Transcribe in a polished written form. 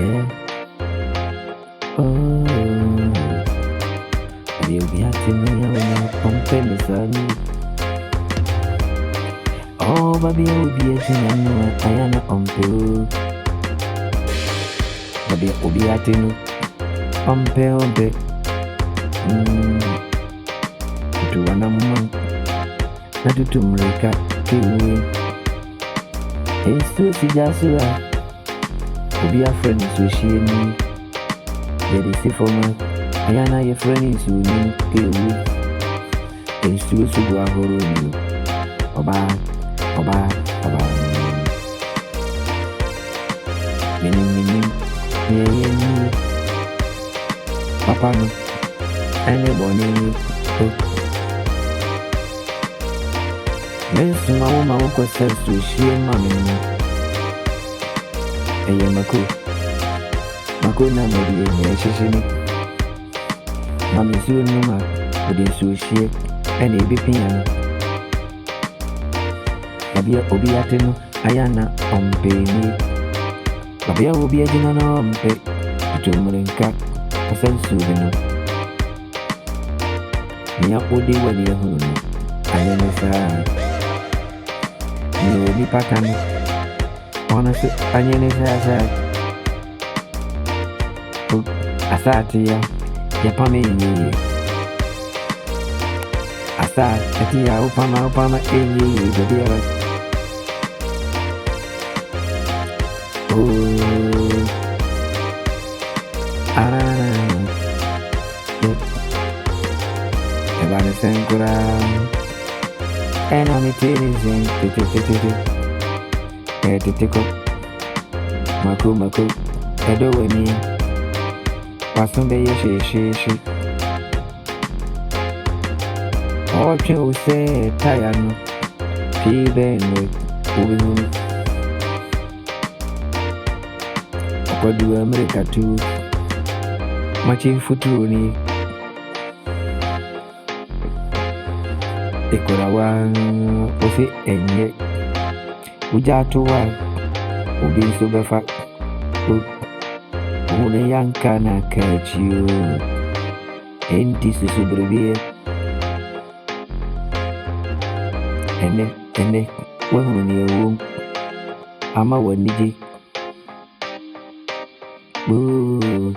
Yeah. Oh. You'll be acting me when you're pumping the sun. Oh, baby, you'll be acting and no, I am not pumping. Baby, you'll be acting pumping. To one month, not to make a kill. It's too sijasura. Be a friend so she me. Get it for me. I am your friend is you need it's too so go a horror you. Oba. Meaning. Yeah. Papa no. Anybody. Miss Mama who says to she mammy. Eye mako na mori e hihihini mami su numa odi su hie ene ebipia no babia obi ate no ayana ompeni babia obi agina na ompe tumrenka asensu bi no nia odi wani ehunu no ayene sa ni obi patano honestly, I need to Asati ya pame ye. Asati ya upama ye baby. Oh. Ebane senkura. Ena mitini zen. Titiko Maku Edo weni Wasumbe ye shi Oche use tayano Pibe nwe Ubi hunu Okwadu Amerika tu Machi futuni Ikurawa Osi enye Ujatuwa Ubi subefa Une yanka na kachiyo Enti susubribie Ene Wehuni ewu Ama waniji Boo